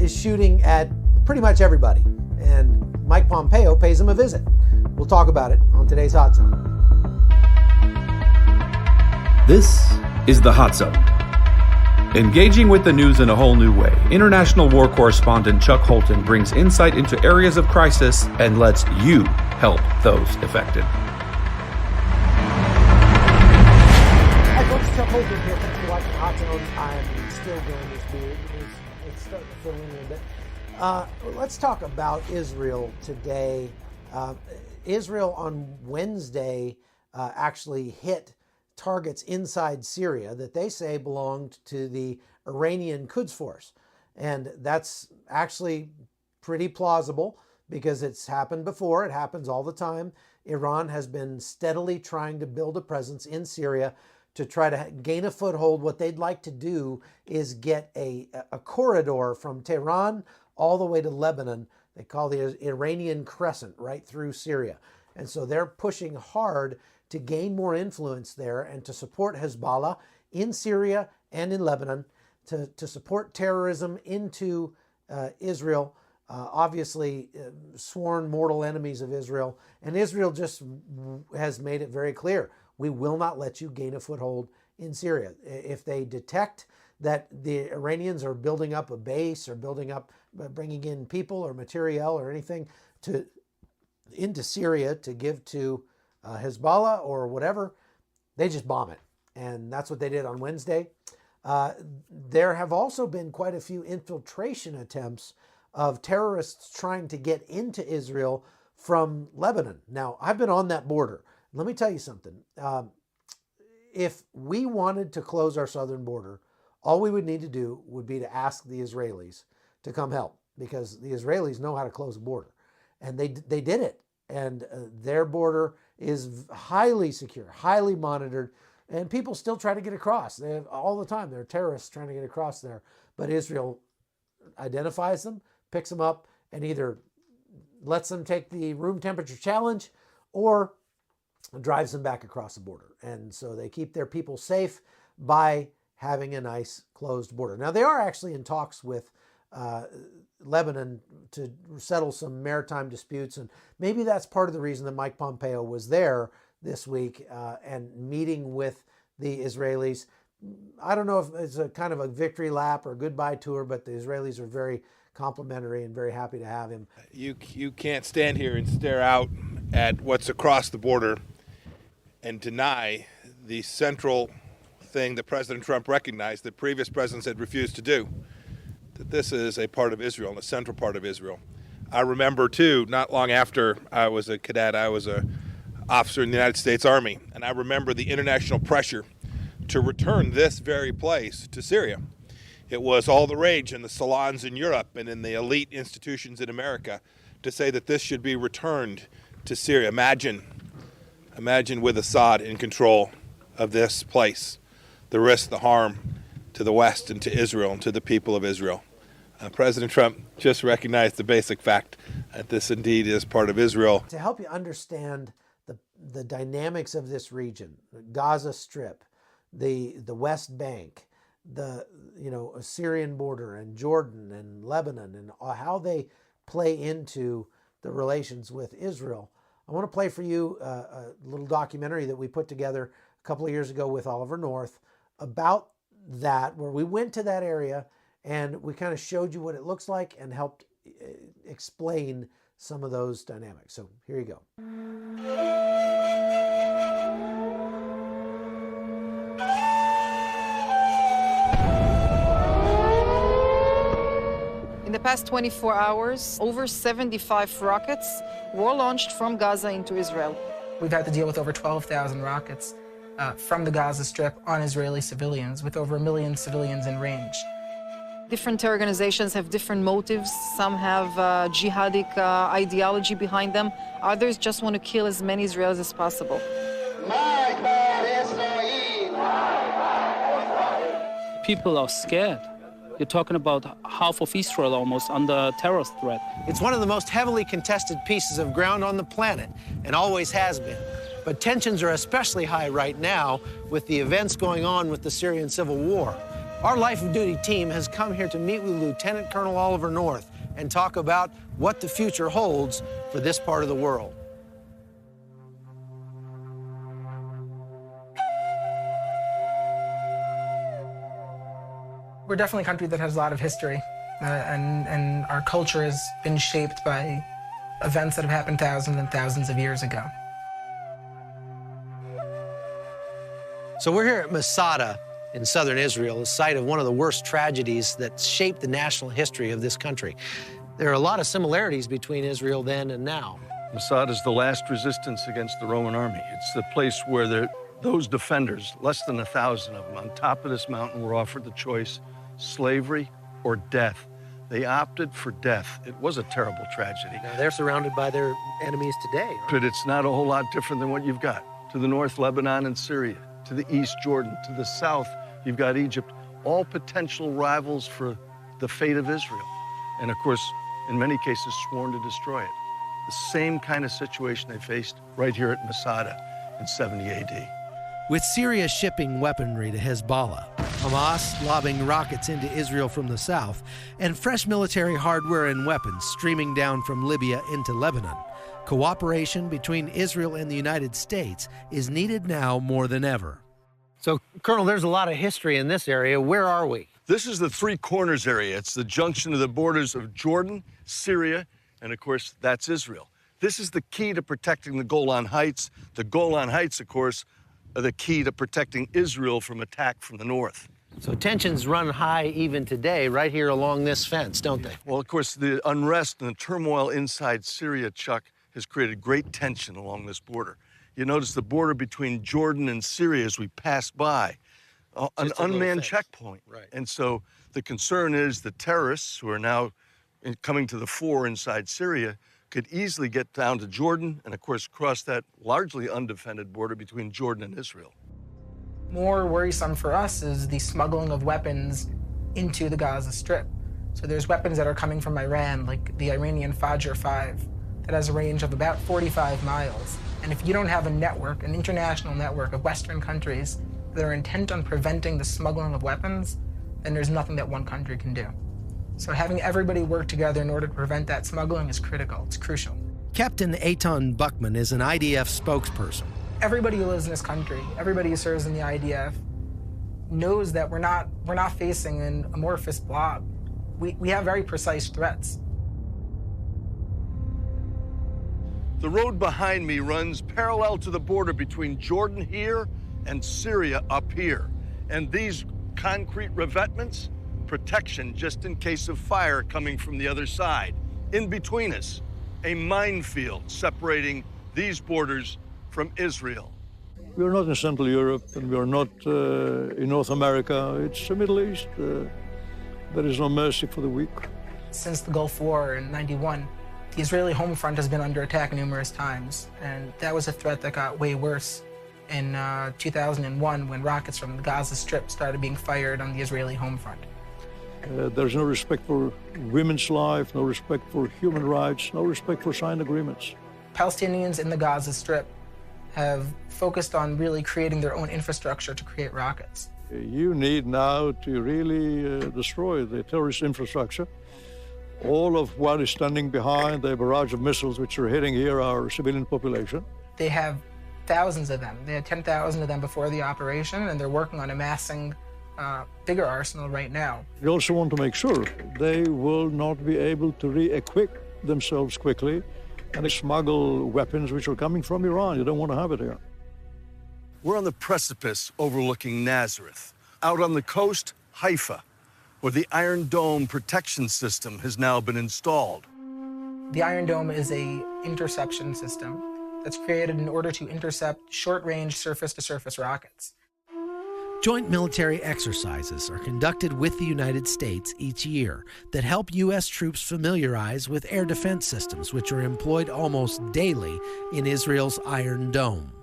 is shooting at pretty much everybody, and Mike Pompeo pays him a visit. We'll talk about it on today's Hot Zone. This is the Hot Zone. Engaging with the news in a whole new way, international war correspondent Chuck Holton brings insight into areas of crisis and lets you help those affected. Hi folks, Chuck Holton here. Thanks for watching Hot Zone. I'm still growing this beard. It's starting to fill in a little bit. Let's talk about Israel today. Israel on Wednesday actually hit targets inside Syria that they say belonged to the Iranian Quds Force. And that's actually pretty plausible because it's happened before. It happens all the time. Iran has been steadily trying to build a presence in Syria to try to gain a foothold. What they'd like to do is get a corridor from Tehran all the way to Lebanon. They call the Iranian Crescent right through Syria. And so they're pushing hard to gain more influence there and to support Hezbollah in Syria and in Lebanon, to support terrorism into Israel, obviously sworn mortal enemies of Israel. And Israel just has made it very clear, we will not let you gain a foothold in Syria. If they detect that the Iranians are building up a base or bringing in people or materiel or anything into Syria to give to Hezbollah or whatever, they just bomb it. And that's what they did on Wednesday. There have also been quite a few infiltration attempts of terrorists trying to get into Israel from Lebanon. Now, I've been on that border. Let me tell you something. If we wanted to close our southern border, all we would need to do would be to ask the Israelis to come help, because the Israelis know how to close a border. And they did it. And their border is highly secure, highly monitored, and people still try to get across. They have, all the time, there are terrorists trying to get across there. But Israel identifies them, picks them up, and either lets them take the room temperature challenge or drives them back across the border. And so they keep their people safe by having a nice closed border. Now, they are actually in talks with Lebanon to settle some maritime disputes, and maybe that's part of the reason that Mike Pompeo was there this week and meeting with the Israelis. I don't know if it's a kind of a victory lap or goodbye tour, but the Israelis are very complimentary and very happy to have him. You can't stand here and stare out at what's across the border and deny the central thing that President Trump recognized that previous presidents had refused to do, that this is a part of Israel and a central part of Israel. I remember, too, not long after I was a cadet, I was an officer in the United States Army, and I remember the international pressure to return this very place to Syria. It was all the rage in the salons in Europe and in the elite institutions in America to say that this should be returned to Syria. Imagine with Assad in control of this place, the risk, the harm to the West and to Israel and to the people of Israel. President Trump just recognized the basic fact that this indeed is part of Israel. To help you understand the dynamics of this region, the Gaza Strip, the West Bank, the Syrian border and Jordan and Lebanon, and how they play into the relations with Israel, I want to play for you a little documentary that we put together a couple of years ago with Oliver North about that, where we went to that area and we kind of showed you what it looks like and helped explain some of those dynamics. So here you go. In the past 24 hours, over 75 rockets were launched from Gaza into Israel. We've had to deal with over 12,000 rockets from the Gaza Strip on Israeli civilians, with over 1 million civilians in range. Different organizations have different motives. Some have jihadic ideology behind them. Others just want to kill as many Israelis as possible. People are scared. You're talking about half of Israel almost under terrorist threat. It's one of the most heavily contested pieces of ground on the planet, and always has been. But tensions are especially high right now with the events going on with the Syrian civil war. Our Life of Duty team has come here to meet with Lieutenant Colonel Oliver North and talk about what the future holds for this part of the world. We're definitely a country that has a lot of history, and our culture has been shaped by events that have happened thousands and thousands of years ago. So we're here at Masada in southern Israel, the site of one of the worst tragedies that shaped the national history of this country. There are a lot of similarities between Israel then and now. Masada is the last resistance against the Roman army. It's the place where those defenders, less than 1,000 of them, on top of this mountain were offered the choice: slavery or death. They opted for death. It was a terrible tragedy. Now, they're surrounded by their enemies today, right? But it's not a whole lot different than what you've got. To the north, Lebanon and Syria. To the east, Jordan. To the south, you've got Egypt. All potential rivals for the fate of Israel. And of course, in many cases, sworn to destroy it. The same kind of situation they faced right here at Masada in 70 AD. With Syria shipping weaponry to Hezbollah, Hamas lobbing rockets into Israel from the south, and fresh military hardware and weapons streaming down from Libya into Lebanon, cooperation between Israel and the United States is needed now more than ever. So, Colonel, there's a lot of history in this area. Where are we? This is the Three Corners area. It's the junction of the borders of Jordan, Syria, and of course, that's Israel. This is the key to protecting the Golan Heights. The Golan Heights, of course, are the key to protecting Israel from attack from the north. So tensions run high even today, right here along this fence, don't they? Well, of course, the unrest and the turmoil inside Syria, Chuck, has created great tension along this border. You notice the border between Jordan and Syria as we pass by, an unmanned checkpoint. Right. And so the concern is the terrorists who are now coming to the fore inside Syria could easily get down to Jordan and, of course, cross that largely undefended border between Jordan and Israel. More worrisome for us is the smuggling of weapons into the Gaza Strip. So there's weapons that are coming from Iran, like the Iranian Fajr 5, that has a range of about 45 miles. And if you don't have a network, an international network of Western countries that are intent on preventing the smuggling of weapons, then there's nothing that one country can do. So having everybody work together in order to prevent that smuggling is critical. It's crucial. Captain Eitan Buckman is an IDF spokesperson. Everybody who lives in this country, everybody who serves in the IDF, knows that we're not facing an amorphous blob. We have very precise threats. The road behind me runs parallel to the border between Jordan here and Syria up here. And these concrete revetments, protection just in case of fire coming from the other side. In between us, a minefield separating these borders from Israel. We are not in Central Europe, and we are not in North America. It's the Middle East. There is no mercy for the weak. Since the Gulf War in '91, the Israeli home front has been under attack numerous times, and that was a threat that got way worse in 2001 when rockets from the Gaza Strip started being fired on the Israeli home front. There's no respect for women's life, no respect for human rights, no respect for signed agreements. Palestinians in the Gaza Strip have focused on really creating their own infrastructure to create rockets. You need now to really destroy the terrorist infrastructure. All of what is standing behind the barrage of missiles which are hitting here our civilian population. They have thousands of them. They had 10,000 of them before the operation, and they're working on amassing a bigger arsenal right now. We also want to make sure they will not be able to re-equip themselves quickly and they smuggle weapons which are coming from Iran. You don't want to have it here. We're on the precipice overlooking Nazareth. Out on the coast, Haifa, where the Iron Dome protection system has now been installed. The Iron Dome is an interception system that's created in order to intercept short-range surface-to-surface rockets. Joint military exercises are conducted with the United States each year that help U.S. troops familiarize with air defense systems, which are employed almost daily in Israel's Iron Dome.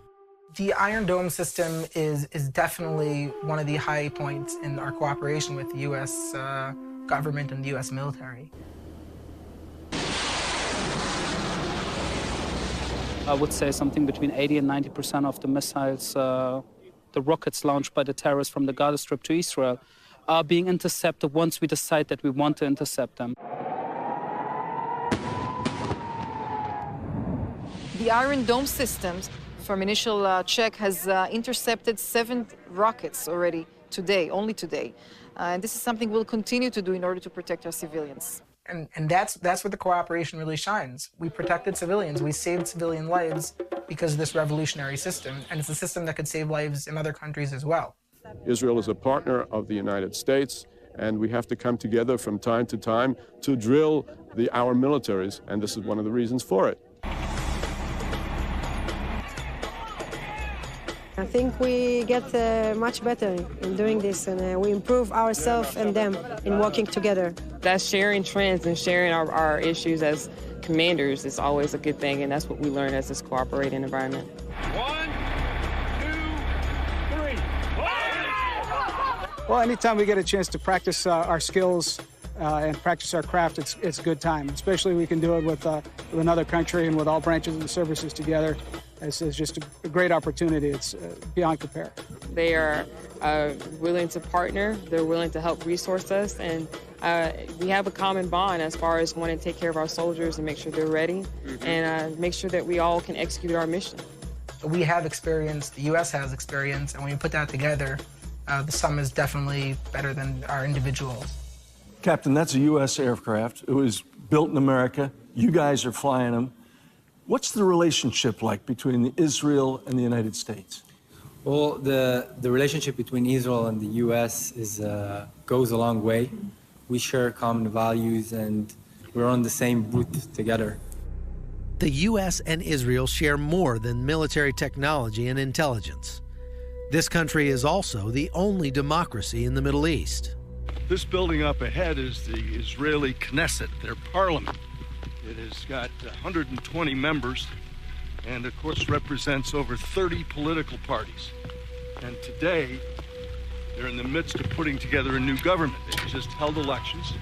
The Iron Dome system is definitely one of the high points in our cooperation with the U.S. government and the U.S. military. I would say something between 80 and 90% of the missiles, the rockets launched by the terrorists from the Gaza Strip to Israel, are being intercepted once we decide that we want to intercept them. The Iron Dome systems, from initial check, has intercepted 7 rockets already today, only today. And this is something we'll continue to do in order to protect our civilians. And that's where the cooperation really shines. We protected civilians. We saved civilian lives because of this revolutionary system. And it's a system that could save lives in other countries as well. Israel is a partner of the United States, and we have to come together from time to time to drill our militaries, and this is one of the reasons for it. I think we get much better in doing this, and we improve ourselves and them in working together. That's sharing trends and sharing our issues as commanders is always a good thing, and that's what we learn as this cooperating environment. 1, 2, 3. Well, anytime we get a chance to practice our skills and practice our craft, it's a good time. Especially we can do it with another country and with all branches of the services together. It's just a great opportunity. It's beyond compare. They are willing to partner. They're willing to help resource us, and we have a common bond as far as wanting to take care of our soldiers and make sure they're ready, and make sure that we all can execute our mission. We have experience, the U.S. has experience, and when you put that together, the sum is definitely better than our individuals. Captain, that's a U.S. aircraft. It was built in America. You guys are flying them. What's the relationship like between Israel and the United States? Well, the relationship between Israel and the U.S. goes a long way. We share common values, and we're on the same route together. The U.S. and Israel share more than military technology and intelligence. This country is also the only democracy in the Middle East. This building up ahead is the Israeli Knesset, their parliament. It has got 120 members and, of course, represents over 30 political parties. And today, they're in the midst of putting together a new government. They just held elections.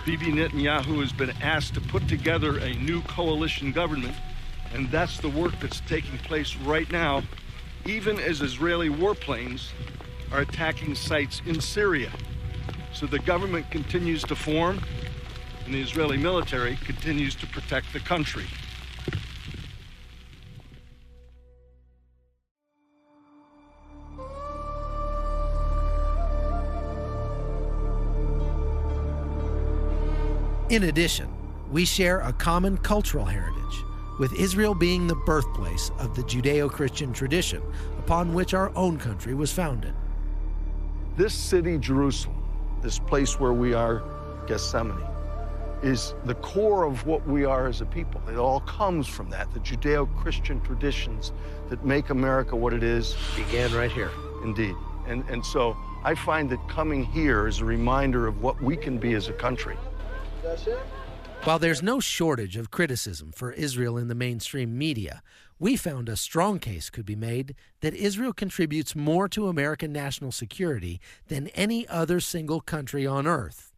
Bibi Netanyahu has been asked to put together a new coalition government, and that's the work that's taking place right now, even as Israeli warplanes are attacking sites in Syria. So the government continues to form, and the Israeli military continues to protect the country. In addition, we share a common cultural heritage, with Israel being the birthplace of the Judeo-Christian tradition upon which our own country was founded. This city, Jerusalem, this place where we are, Gethsemane, is the core of what we are as a people. It all comes from that, the Judeo-Christian traditions that make America what it is. Began right here. Indeed. And so I find that coming here is a reminder of what we can be as a country. While there's no shortage of criticism for Israel in the mainstream media, we found a strong case could be made that Israel contributes more to American national security than any other single country on earth.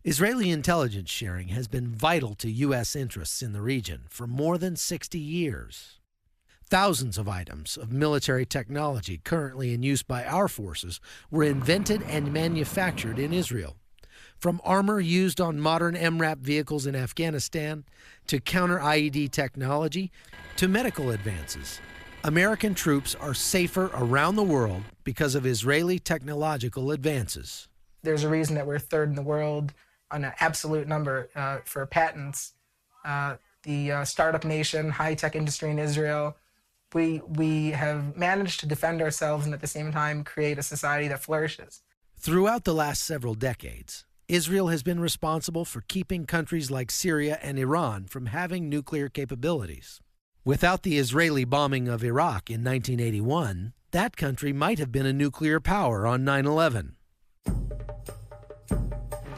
Israeli intelligence sharing has been vital to U.S. interests in the region for more than 60 years. Thousands of items of military technology currently in use by our forces were invented and manufactured in Israel. From armor used on modern MRAP vehicles in Afghanistan, to counter-IED technology, to medical advances, American troops are safer around the world because of Israeli technological advances. There's a reason that we're third in the world on an absolute number for patents. The startup nation, high-tech industry in Israel, we have managed to defend ourselves and at the same time create a society that flourishes. Throughout the last several decades, Israel has been responsible for keeping countries like Syria and Iran from having nuclear capabilities. Without the Israeli bombing of Iraq in 1981, that country might have been a nuclear power on 9/11.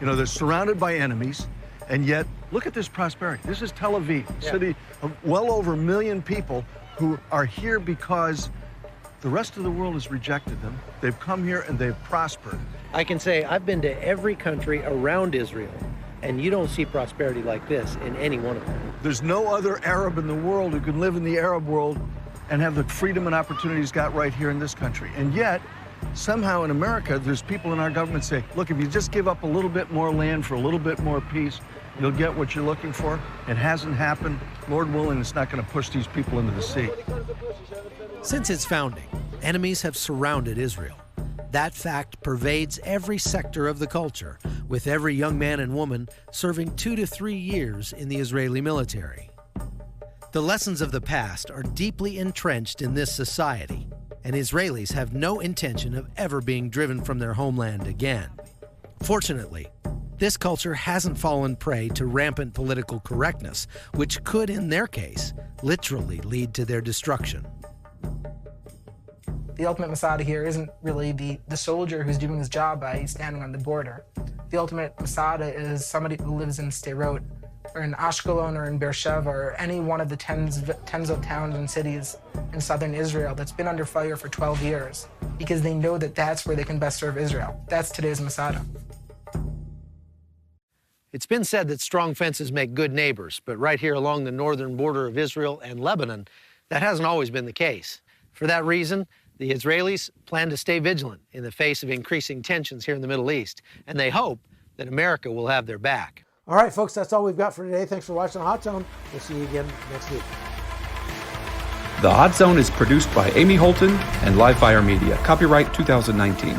You know, they're surrounded by enemies, and yet, look at this prosperity. This is Tel Aviv, a city of well over 1 million people who are here because the rest of the world has rejected them. They've come here and they've prospered. I can say I've been to every country around Israel, and you don't see prosperity like this in any one of them. There's no other Arab in the world who can live in the Arab world and have the freedom and opportunities got right here in this country. And yet, somehow in America, there's people in our government say, look, if you just give up a little bit more land for a little bit more peace, you'll get what you're looking for. It hasn't happened. Lord willing, it's not going to push these people into the sea. Since its founding, enemies have surrounded Israel. That fact pervades every sector of the culture, with every young man and woman serving 2 to 3 years in the Israeli military. The lessons of the past are deeply entrenched in this society, and Israelis have no intention of ever being driven from their homeland again. Fortunately, this culture hasn't fallen prey to rampant political correctness, which could, in their case, literally lead to their destruction. The ultimate Masada here isn't really the soldier who's doing his job by standing on the border. The ultimate Masada is somebody who lives in Sderot, or in Ashkelon, or in Beersheba, or any one of the tens of towns and cities in southern Israel that's been under fire for 12 years, because they know that that's where they can best serve Israel. That's today's Masada. It's been said that strong fences make good neighbors, but right here along the northern border of Israel and Lebanon, that hasn't always been the case. For that reason, the Israelis plan to stay vigilant in the face of increasing tensions here in the Middle East, and they hope that America will have their back. All right, folks, that's all we've got for today. Thanks for watching The Hot Zone. We'll see you again next week. The Hot Zone is produced by Amy Holton and Livefire Media. Copyright 2019.